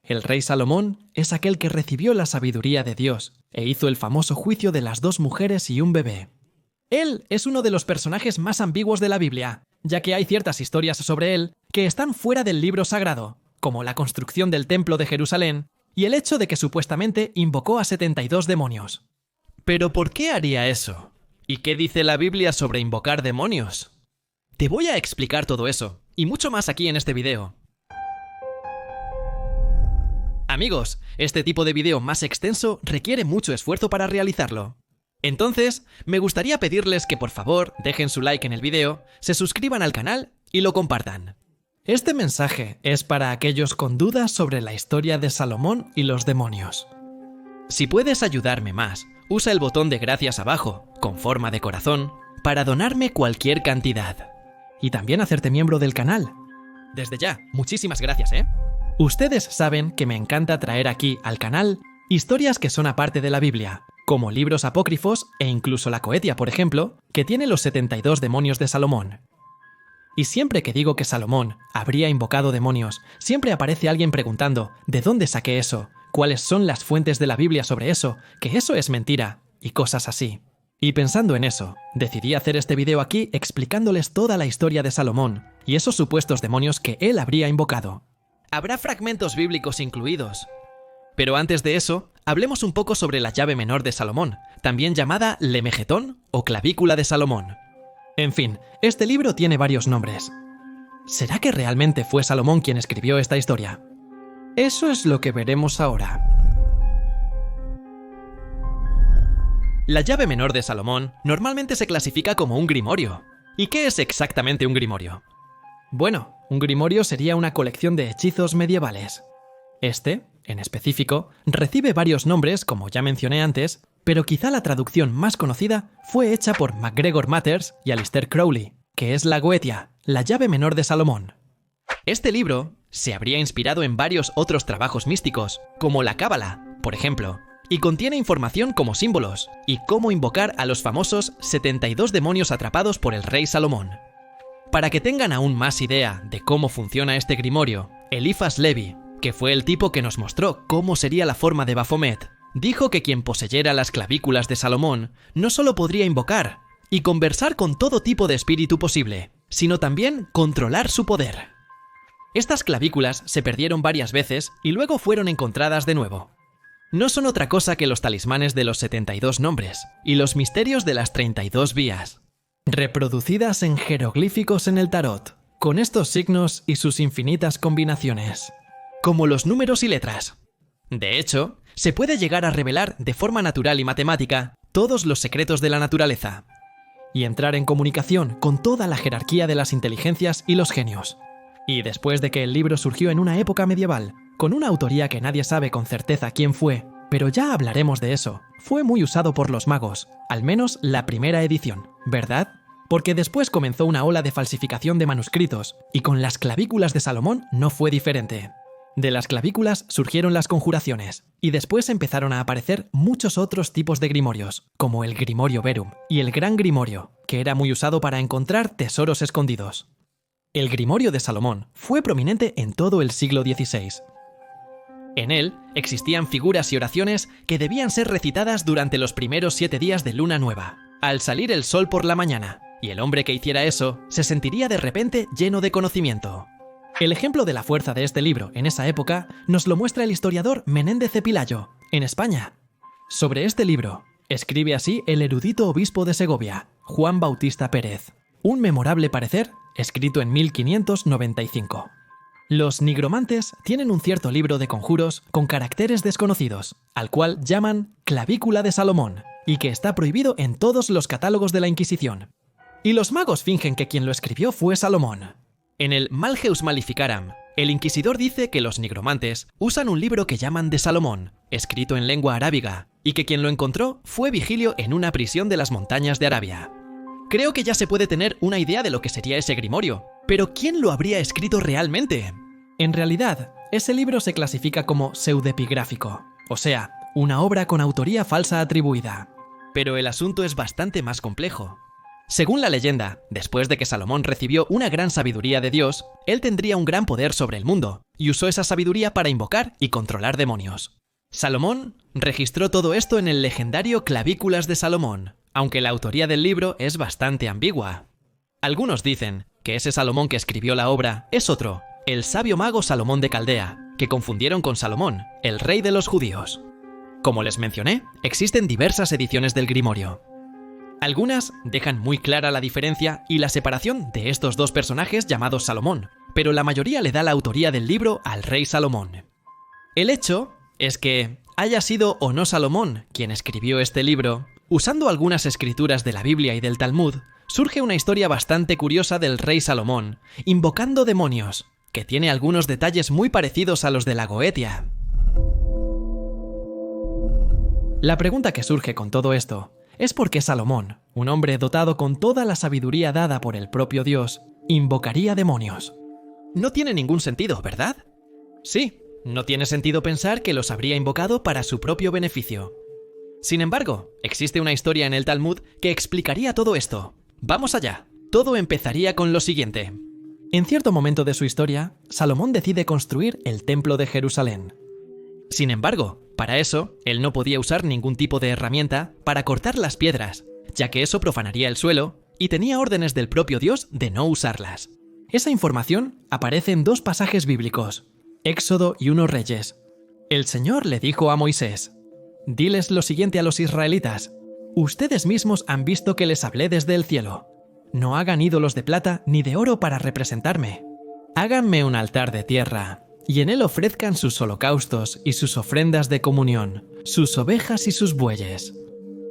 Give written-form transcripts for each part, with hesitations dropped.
El rey Salomón es aquel que recibió la sabiduría de Dios e hizo el famoso juicio de las 2 mujeres y un bebé. Él es uno de los personajes más ambiguos de la Biblia, ya que hay ciertas historias sobre él que están fuera del libro sagrado, como la construcción del templo de Jerusalén y el hecho de que supuestamente invocó a 72 demonios. ¿Pero por qué haría eso? ¿Y qué dice la Biblia sobre invocar demonios? Te voy a explicar todo eso, y mucho más aquí en este video. Amigos, este tipo de video más extenso requiere mucho esfuerzo para realizarlo. Entonces, me gustaría pedirles que por favor dejen su like en el video, se suscriban al canal y lo compartan. Este mensaje es para aquellos con dudas sobre la historia de Salomón y los demonios. Si puedes ayudarme más, usa el botón de gracias abajo, con forma de corazón, para donarme cualquier cantidad. Y también hacerte miembro del canal. Desde ya, muchísimas gracias, ¿eh? Ustedes saben que me encanta traer aquí al canal historias que son aparte de la Biblia, como libros apócrifos e incluso la Coetia, por ejemplo, que tiene los 72 demonios de Salomón. Y siempre que digo que Salomón habría invocado demonios, siempre aparece alguien preguntando ¿de dónde saqué eso? ¿Cuáles son las fuentes de la Biblia sobre eso? Que eso es mentira, y cosas así. Y pensando en eso, decidí hacer este video aquí explicándoles toda la historia de Salomón y esos supuestos demonios que él habría invocado. Habrá fragmentos bíblicos incluidos. Pero antes de eso, hablemos un poco sobre la llave menor de Salomón, también llamada Lemegetón o clavícula de Salomón. En fin, este libro tiene varios nombres. ¿Será que realmente fue Salomón quien escribió esta historia? Eso es lo que veremos ahora. La llave menor de Salomón normalmente se clasifica como un grimorio. ¿Y qué es exactamente un grimorio? Bueno, un grimorio sería una colección de hechizos medievales. Este, en específico, recibe varios nombres, como ya mencioné antes, pero quizá la traducción más conocida fue hecha por MacGregor Matters y Aleister Crowley, que es la Goetia, la llave menor de Salomón. Este libro se habría inspirado en varios otros trabajos místicos, como la Cábala, por ejemplo, y contiene información como símbolos y cómo invocar a los famosos 72 demonios atrapados por el rey Salomón. Para que tengan aún más idea de cómo funciona este grimorio, Eliphas Levi, que fue el tipo que nos mostró cómo sería la forma de Baphomet, dijo que quien poseyera las clavículas de Salomón no solo podría invocar y conversar con todo tipo de espíritu posible, sino también controlar su poder. Estas clavículas se perdieron varias veces y luego fueron encontradas de nuevo. No son otra cosa que los talismanes de los 72 nombres y los misterios de las 32 vías, reproducidas en jeroglíficos en el tarot, con estos signos y sus infinitas combinaciones, como los números y letras. De hecho, se puede llegar a revelar de forma natural y matemática todos los secretos de la naturaleza, y entrar en comunicación con toda la jerarquía de las inteligencias y los genios. Y después de que el libro surgió en una época medieval, con una autoría que nadie sabe con certeza quién fue, pero ya hablaremos de eso, fue muy usado por los magos, al menos la primera edición, ¿verdad? Porque después comenzó una ola de falsificación de manuscritos, y con las clavículas de Salomón no fue diferente. De las clavículas surgieron las conjuraciones, y después empezaron a aparecer muchos otros tipos de grimorios, como el Grimorio Verum y el Gran Grimorio, que era muy usado para encontrar tesoros escondidos. El Grimorio de Salomón fue prominente en todo el siglo XVI. En él existían figuras y oraciones que debían ser recitadas durante los primeros 7 días de luna nueva, al salir el sol por la mañana, y el hombre que hiciera eso se sentiría de repente lleno de conocimiento. El ejemplo de la fuerza de este libro en esa época nos lo muestra el historiador Menéndez de Pilayo, en España. Sobre este libro, escribe así el erudito obispo de Segovia, Juan Bautista Pérez, un memorable parecer escrito en 1595. Los nigromantes tienen un cierto libro de conjuros con caracteres desconocidos, al cual llaman Clavícula de Salomón, y que está prohibido en todos los catálogos de la Inquisición. Y los magos fingen que quien lo escribió fue Salomón. En el Malleus Maleficarum, el inquisidor dice que los nigromantes usan un libro que llaman de Salomón, escrito en lengua arábiga, y que quien lo encontró fue Vigilio en una prisión de las montañas de Arabia. Creo que ya se puede tener una idea de lo que sería ese grimorio, pero ¿quién lo habría escrito realmente? En realidad, ese libro se clasifica como pseudepigráfico, o sea, una obra con autoría falsa atribuida. Pero el asunto es bastante más complejo. Según la leyenda, después de que Salomón recibió una gran sabiduría de Dios, él tendría un gran poder sobre el mundo, y usó esa sabiduría para invocar y controlar demonios. Salomón registró todo esto en el legendario Clavículas de Salomón, aunque la autoría del libro es bastante ambigua. Algunos dicen que ese Salomón que escribió la obra es otro, el sabio mago Salomón de Caldea, que confundieron con Salomón, el rey de los judíos. Como les mencioné, existen diversas ediciones del Grimorio. Algunas dejan muy clara la diferencia y la separación de estos dos personajes llamados Salomón, pero la mayoría le da la autoría del libro al rey Salomón. El hecho es que, haya sido o no Salomón quien escribió este libro, usando algunas escrituras de la Biblia y del Talmud, surge una historia bastante curiosa del rey Salomón, invocando demonios, que tiene algunos detalles muy parecidos a los de la Goetia. La pregunta que surge con todo esto es por qué Salomón, un hombre dotado con toda la sabiduría dada por el propio Dios, invocaría demonios. No tiene ningún sentido, ¿verdad? Sí, no tiene sentido pensar que los habría invocado para su propio beneficio. Sin embargo, existe una historia en el Talmud que explicaría todo esto. Vamos allá. Todo empezaría con lo siguiente. En cierto momento de su historia, Salomón decide construir el Templo de Jerusalén. Sin embargo, para eso, él no podía usar ningún tipo de herramienta para cortar las piedras, ya que eso profanaría el suelo, y tenía órdenes del propio Dios de no usarlas. Esa información aparece en dos pasajes bíblicos, Éxodo y 1 Reyes. El Señor le dijo a Moisés: «Diles lo siguiente a los israelitas: ustedes mismos han visto que les hablé desde el cielo. No hagan ídolos de plata ni de oro para representarme. Háganme un altar de tierra, y en él ofrezcan sus holocaustos y sus ofrendas de comunión, sus ovejas y sus bueyes.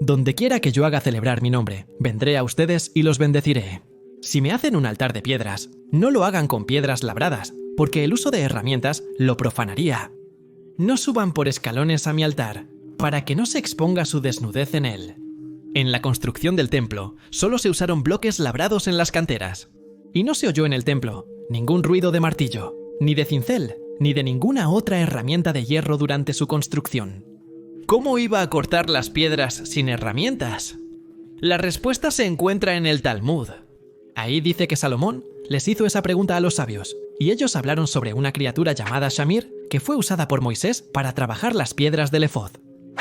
Donde quiera que yo haga celebrar mi nombre, vendré a ustedes y los bendeciré. Si me hacen un altar de piedras, no lo hagan con piedras labradas, porque el uso de herramientas lo profanaría. No suban por escalones a mi altar, para que no se exponga su desnudez en él». En la construcción del templo, solo se usaron bloques labrados en las canteras. Y no se oyó en el templo ningún ruido de martillo, ni de cincel, ni de ninguna otra herramienta de hierro durante su construcción. ¿Cómo iba a cortar las piedras sin herramientas? La respuesta se encuentra en el Talmud. Ahí dice que Salomón les hizo esa pregunta a los sabios, y ellos hablaron sobre una criatura llamada Shamir que fue usada por Moisés para trabajar las piedras del efod.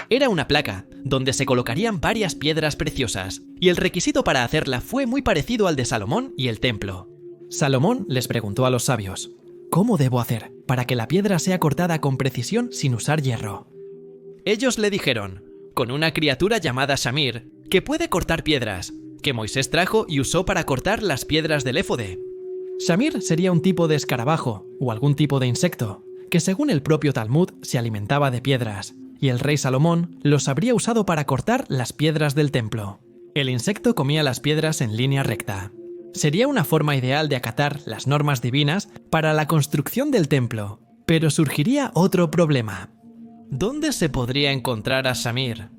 Era una placa donde se colocarían varias piedras preciosas, y el requisito para hacerla fue muy parecido al de Salomón y el templo. Salomón les preguntó a los sabios: «¿Cómo debo hacer para que la piedra sea cortada con precisión sin usar hierro?». Ellos le dijeron: «Con una criatura llamada Shamir, que puede cortar piedras, que Moisés trajo y usó para cortar las piedras del éfode». Shamir sería un tipo de escarabajo o algún tipo de insecto, que según el propio Talmud se alimentaba de piedras, y el rey Salomón los habría usado para cortar las piedras del templo. El insecto comía las piedras en línea recta. Sería una forma ideal de acatar las normas divinas para la construcción del templo, pero surgiría otro problema. ¿Dónde se podría encontrar a Shamir?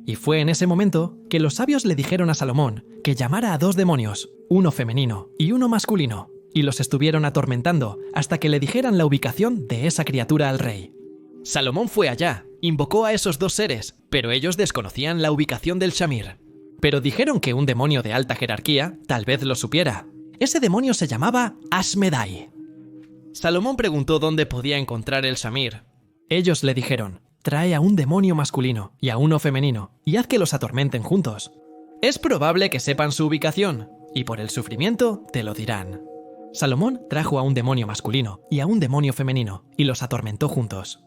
Y fue en ese momento que los sabios le dijeron a Salomón que llamara a dos demonios, uno femenino y uno masculino, y los estuvieron atormentando hasta que le dijeran la ubicación de esa criatura al rey. Salomón fue allá, invocó a esos dos seres, pero ellos desconocían la ubicación del Shamir. Pero dijeron que un demonio de alta jerarquía tal vez lo supiera. Ese demonio se llamaba Ashmedai. Salomón preguntó dónde podía encontrar el Shamir. Ellos le dijeron: «Trae a un demonio masculino y a uno femenino, y haz que los atormenten juntos. Es probable que sepan su ubicación, y por el sufrimiento te lo dirán». Salomón trajo a un demonio masculino y a un demonio femenino, y los atormentó juntos.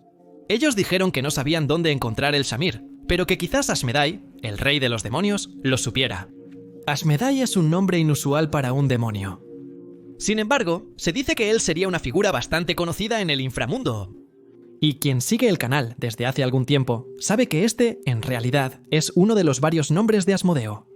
Ellos dijeron que no sabían dónde encontrar el Shamir, pero que quizás Ashmedai, el rey de los demonios, lo supiera. Ashmedai es un nombre inusual para un demonio. Sin embargo, se dice que él sería una figura bastante conocida en el inframundo. Y quien sigue el canal desde hace algún tiempo sabe que este, en realidad, es uno de los varios nombres de Asmodeo.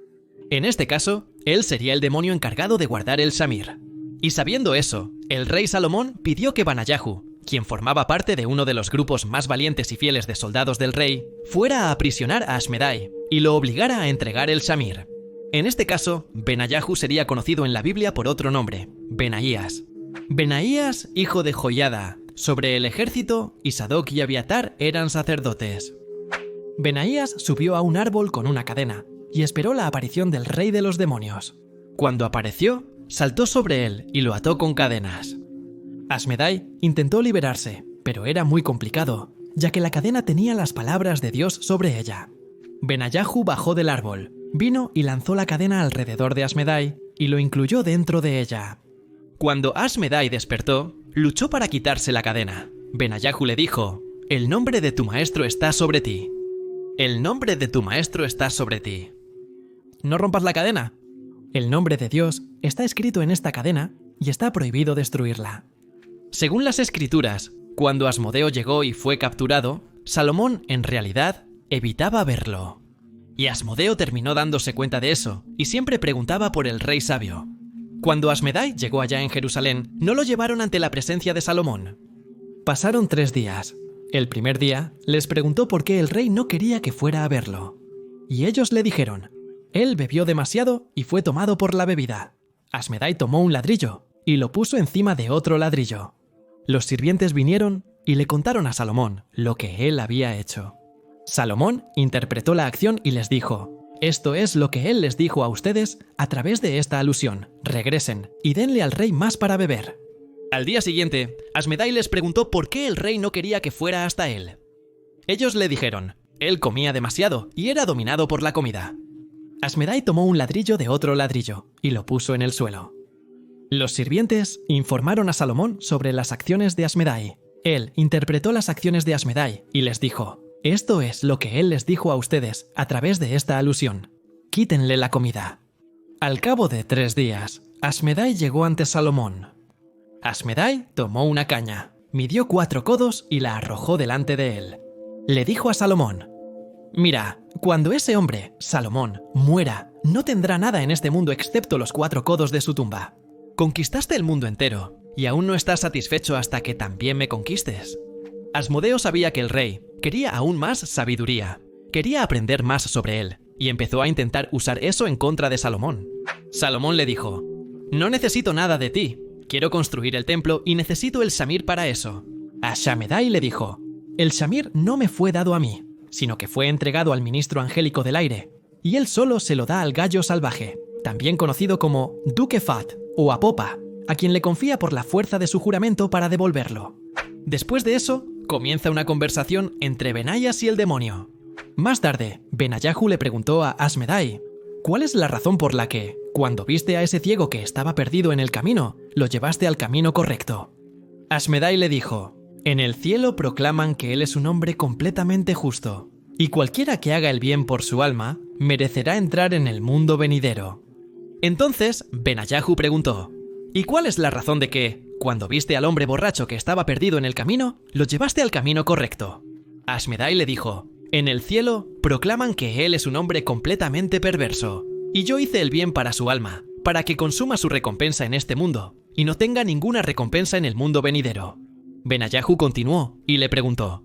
En este caso, él sería el demonio encargado de guardar el Shamir. Y sabiendo eso, el rey Salomón pidió que Benayahú, quien formaba parte de uno de los grupos más valientes y fieles de soldados del rey, fuera a aprisionar a Ashmedai y lo obligara a entregar el Shamir. En este caso, Benayahú sería conocido en la Biblia por otro nombre, Benaías. Benaías, hijo de Joiada. Sobre el ejército, y Sadoc y Abiatar eran sacerdotes. Benaías subió a un árbol con una cadena y esperó la aparición del rey de los demonios. Cuando apareció, saltó sobre él y lo ató con cadenas. Asmedai intentó liberarse, pero era muy complicado, ya que la cadena tenía las palabras de Dios sobre ella. Benayahú bajó del árbol, vino y lanzó la cadena alrededor de Asmedai y lo incluyó dentro de ella. Cuando Asmedai despertó, luchó para quitarse la cadena. Benayahú le dijo: «El nombre de tu maestro está sobre ti. El nombre de tu maestro está sobre ti». No rompas la cadena. El nombre de Dios está escrito en esta cadena y está prohibido destruirla. Según las escrituras, cuando Asmodeo llegó y fue capturado, Salomón, en realidad, evitaba verlo. Y Asmodeo terminó dándose cuenta de eso y siempre preguntaba por el rey sabio. Cuando Asmedai llegó allá en Jerusalén, no lo llevaron ante la presencia de Salomón. Pasaron 3 días. El primer día les preguntó por qué el rey no quería que fuera a verlo. Y ellos le dijeron: «Él bebió demasiado y fue tomado por la bebida». Asmedai tomó un ladrillo y lo puso encima de otro ladrillo. Los sirvientes vinieron y le contaron a Salomón lo que él había hecho. Salomón interpretó la acción y les dijo: «Esto es lo que él les dijo a ustedes a través de esta alusión. Regresen y denle al rey más para beber». Al día siguiente, Asmedai les preguntó por qué el rey no quería que fuera hasta él. Ellos le dijeron: «Él comía demasiado y era dominado por la comida». Asmedai tomó un ladrillo de otro ladrillo y lo puso en el suelo. Los sirvientes informaron a Salomón sobre las acciones de Asmedai. Él interpretó las acciones de Asmedai y les dijo: «Esto es lo que él les dijo a ustedes a través de esta alusión. Quítenle la comida». Al cabo de 3 días, Asmedai llegó ante Salomón. Asmedai tomó una caña, midió 4 codos y la arrojó delante de él. Le dijo a Salomón: «Mira, cuando ese hombre, Salomón, muera, no tendrá nada en este mundo excepto los 4 codos de su tumba. Conquistaste el mundo entero, y aún no estás satisfecho hasta que también me conquistes». Asmodeo sabía que el rey quería aún más sabiduría, quería aprender más sobre él, y empezó a intentar usar eso en contra de Salomón. Salomón le dijo: «No necesito nada de ti, quiero construir el templo y necesito el shamir para eso». Asmedai le dijo: «El shamir no me fue dado a mí, sino que fue entregado al ministro angélico del aire, y él solo se lo da al gallo salvaje, también conocido como Duquefat o Apopa, a quien le confía por la fuerza de su juramento para devolverlo». Después de eso, comienza una conversación entre Benayas y el demonio. Más tarde, Benayahú le preguntó a Asmedai: «¿Cuál es la razón por la que, cuando viste a ese ciego que estaba perdido en el camino, lo llevaste al camino correcto?» Asmedai le dijo: «En el cielo proclaman que él es un hombre completamente justo, y cualquiera que haga el bien por su alma, merecerá entrar en el mundo venidero». Entonces, Benayahú preguntó: «¿Y cuál es la razón de que, cuando viste al hombre borracho que estaba perdido en el camino, lo llevaste al camino correcto?» Asmedai le dijo: «En el cielo proclaman que él es un hombre completamente perverso, y yo hice el bien para su alma, para que consuma su recompensa en este mundo, y no tenga ninguna recompensa en el mundo venidero». Benayahú continuó y le preguntó: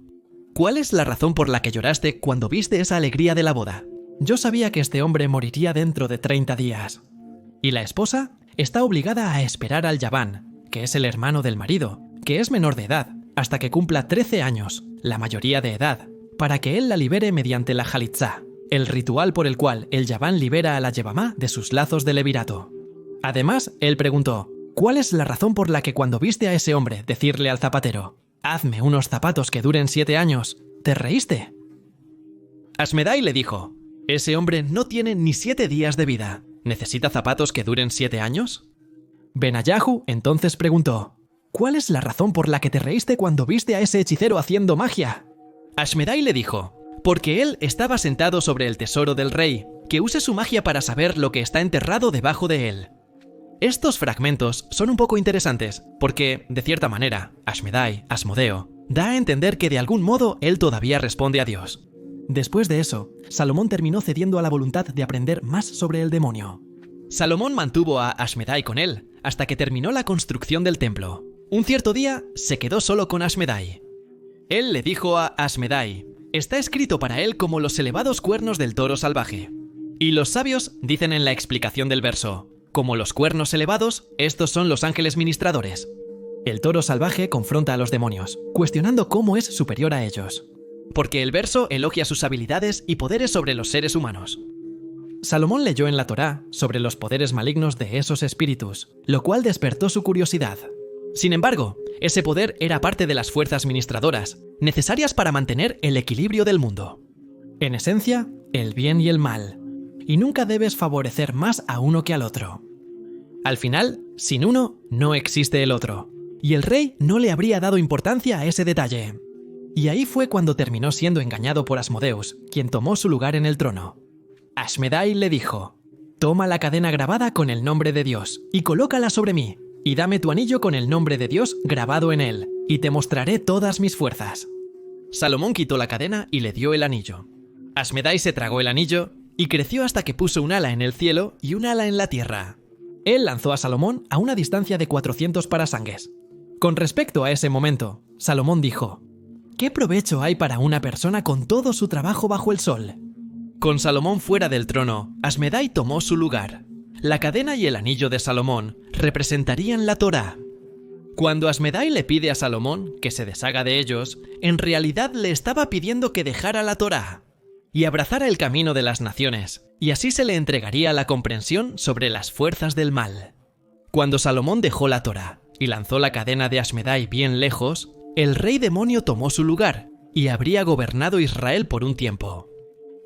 «¿Cuál es la razón por la que lloraste cuando viste esa alegría de la boda? Yo sabía que este hombre moriría dentro de 30 días». Y la esposa está obligada a esperar al Yaván, que es el hermano del marido, que es menor de edad, hasta que cumpla 13 años, la mayoría de edad, para que él la libere mediante la Jalitzá, el ritual por el cual el Yaván libera a la Yevamá de sus lazos de levirato. Además, él preguntó: «¿Cuál es la razón por la que cuando viste a ese hombre decirle al zapatero: hazme unos zapatos que duren 7 años, te reíste?» Asmedai le dijo: «Ese hombre no tiene ni 7 días de vida. ¿Necesita zapatos que duren 7 años?» Benayahú entonces preguntó: «¿Cuál es la razón por la que te reíste cuando viste a ese hechicero haciendo magia?» Asmedai le dijo: «Porque él estaba sentado sobre el tesoro del rey, que use su magia para saber lo que está enterrado debajo de él». Estos fragmentos son un poco interesantes, porque, de cierta manera, Asmodeo, da a entender que de algún modo él todavía responde a Dios. Después de eso, Salomón terminó cediendo a la voluntad de aprender más sobre el demonio. Salomón mantuvo a Asmedai con él hasta que terminó la construcción del templo. Un cierto día se quedó solo con Asmedai. Él le dijo a Asmedai: «Está escrito para él como los elevados cuernos del toro salvaje». Y los sabios dicen en la explicación del verso: «Como los cuernos elevados, estos son los ángeles ministradores». El toro salvaje confronta a los demonios, cuestionando cómo es superior a ellos. Porque el verso elogia sus habilidades y poderes sobre los seres humanos. Salomón leyó en la Torá sobre los poderes malignos de esos espíritus, lo cual despertó su curiosidad. Sin embargo, ese poder era parte de las fuerzas ministradoras, necesarias para mantener el equilibrio del mundo. En esencia, el bien y el mal. Y nunca debes favorecer más a uno que al otro. Al final, sin uno, no existe el otro. Y el rey no le habría dado importancia a ese detalle. Y ahí fue cuando terminó siendo engañado por Asmodeus, quien tomó su lugar en el trono. Ashmedai le dijo: «Toma la cadena grabada con el nombre de Dios y colócala sobre mí, y dame tu anillo con el nombre de Dios grabado en él, y te mostraré todas mis fuerzas». Salomón quitó la cadena y le dio el anillo. Ashmedai se tragó el anillo y creció hasta que puso un ala en el cielo y un ala en la tierra. Él lanzó a Salomón a una distancia de 400 parasangues. Con respecto a ese momento, Salomón dijo: «¿Qué provecho hay para una persona con todo su trabajo bajo el sol?». Con Salomón fuera del trono, Ashmedai tomó su lugar. La cadena y el anillo de Salomón representarían la Torá. Cuando Ashmedai le pide a Salomón que se deshaga de ellos, en realidad le estaba pidiendo que dejara la Torá y abrazara el camino de las naciones, y así se le entregaría la comprensión sobre las fuerzas del mal. Cuando Salomón dejó la Torá y lanzó la cadena de Ashmedai bien lejos, el rey demonio tomó su lugar y habría gobernado Israel por un tiempo.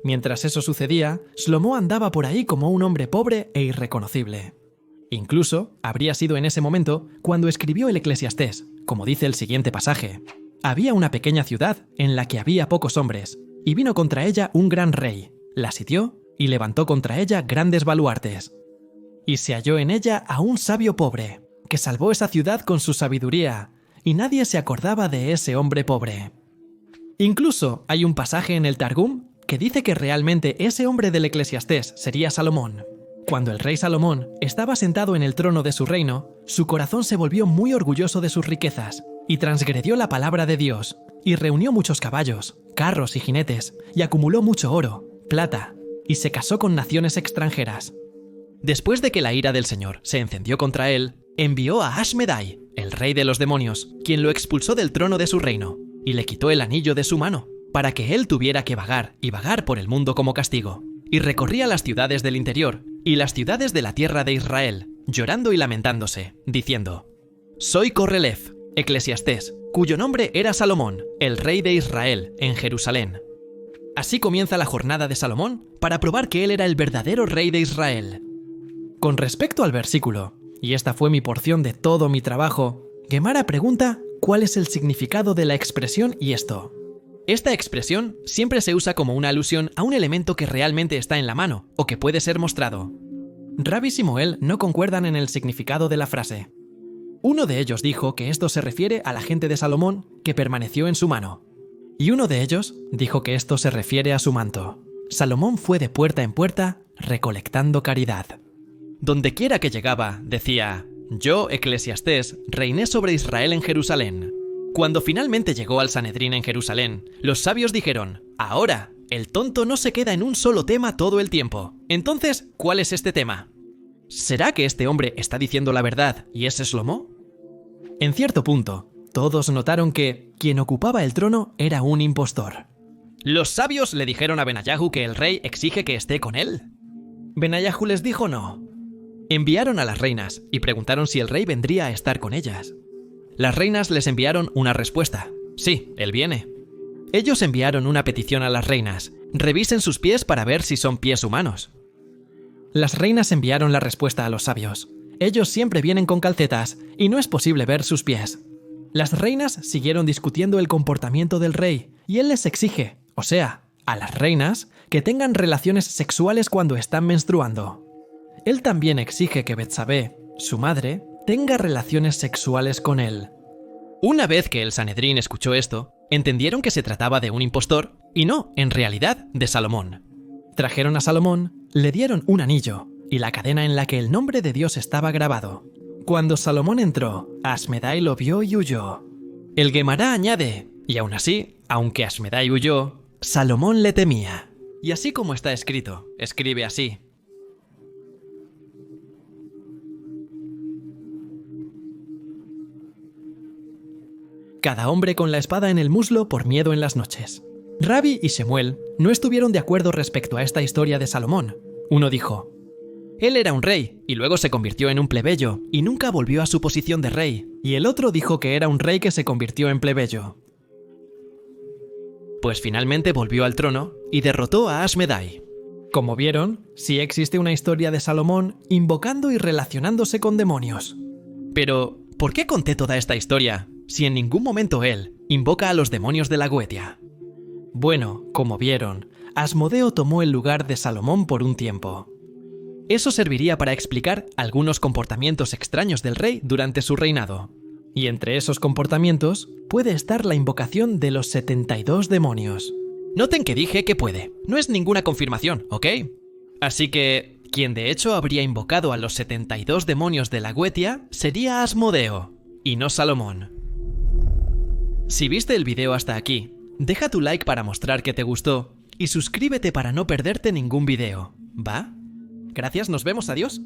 Mientras eso sucedía, Shlomo andaba por ahí como un hombre pobre e irreconocible. Incluso habría sido en ese momento cuando escribió el Eclesiastés, como dice el siguiente pasaje. Había una pequeña ciudad en la que había pocos hombres, y vino contra ella un gran rey, la sitió y levantó contra ella grandes baluartes. Y se halló en ella a un sabio pobre, que salvó esa ciudad con su sabiduría, y nadie se acordaba de ese hombre pobre. Incluso hay un pasaje en el Targum que dice que realmente ese hombre del Eclesiastés sería Salomón. Cuando el rey Salomón estaba sentado en el trono de su reino, su corazón se volvió muy orgulloso de sus riquezas, y transgredió la palabra de Dios, y reunió muchos caballos, carros y jinetes, y acumuló mucho oro, plata, y se casó con naciones extranjeras. Después de que la ira del Señor se encendió contra él, envió a Ashmedai, el rey de los demonios, quien lo expulsó del trono de su reino, y le quitó el anillo de su mano, para que él tuviera que vagar y vagar por el mundo como castigo, y recorría las ciudades del interior y las ciudades de la tierra de Israel, llorando y lamentándose, diciendo: «Soy Correlef, Eclesiastés, cuyo nombre era Salomón, el rey de Israel, en Jerusalén». Así comienza la jornada de Salomón para probar que él era el verdadero rey de Israel. Con respecto al versículo, y esta fue mi porción de todo mi trabajo, Gemara pregunta cuál es el significado de la expresión y esto. Esta expresión siempre se usa como una alusión a un elemento que realmente está en la mano o que puede ser mostrado. Rabbi y Moel no concuerdan en el significado de la frase. Uno de ellos dijo que esto se refiere a la gente de Salomón que permaneció en su mano. Y uno de ellos dijo que esto se refiere a su manto. Salomón fue de puerta en puerta recolectando caridad. Dondequiera que llegaba, decía: «Yo, Eclesiastés, reiné sobre Israel en Jerusalén». Cuando finalmente llegó al Sanedrín en Jerusalén, los sabios dijeron: «Ahora, el tonto no se queda en un solo tema todo el tiempo. Entonces, ¿cuál es este tema? ¿Será que este hombre está diciendo la verdad y es Shlomo?». En cierto punto, todos notaron que quien ocupaba el trono era un impostor. Los sabios le dijeron a Benayahu que el rey exige que esté con él. Benayahu les dijo no. Enviaron a las reinas y preguntaron si el rey vendría a estar con ellas. Las reinas les enviaron una respuesta: «Sí, él viene». Ellos enviaron una petición a las reinas: «Revisen sus pies para ver si son pies humanos». Las reinas enviaron la respuesta a los sabios: «Ellos siempre vienen con calcetas y no es posible ver sus pies». Las reinas siguieron discutiendo el comportamiento del rey y él les exige, o sea, a las reinas, que tengan relaciones sexuales cuando están menstruando. Él también exige que Betsabé, su madre, tenga relaciones sexuales con él. Una vez que el Sanedrín escuchó esto, entendieron que se trataba de un impostor y no, en realidad, de Salomón. Trajeron a Salomón, le dieron un anillo y la cadena en la que el nombre de Dios estaba grabado. Cuando Salomón entró, Ashmedai lo vio y huyó. El Gemara añade: «Y aún así, aunque Ashmedai huyó, Salomón le temía». Y así como está escrito, escribe así: «Cada hombre con la espada en el muslo por miedo en las noches». Rabbi y Shemuel no estuvieron de acuerdo respecto a esta historia de Salomón, Uno dijo: él era un rey, y luego se convirtió en un plebeyo, y nunca volvió a su posición de rey. Y el otro dijo que era un rey que se convirtió en plebeyo. Pues finalmente volvió al trono y derrotó a Ashmedai. Como vieron, sí existe una historia de Salomón invocando y relacionándose con demonios. Pero, ¿por qué conté toda esta historia si en ningún momento él invoca a los demonios de la Goetia? Bueno, como vieron, Asmodeo tomó el lugar de Salomón por un tiempo. Eso serviría para explicar algunos comportamientos extraños del rey durante su reinado. Y entre esos comportamientos puede estar la invocación de los 72 demonios. Noten que dije que puede, no es ninguna confirmación, ¿ok? Así que, quien de hecho habría invocado a los 72 demonios de la Goetia sería Asmodeo, y no Salomón. Si viste el video hasta aquí, deja tu like para mostrar que te gustó, y suscríbete para no perderte ningún video, ¿va? Gracias, nos vemos, adiós.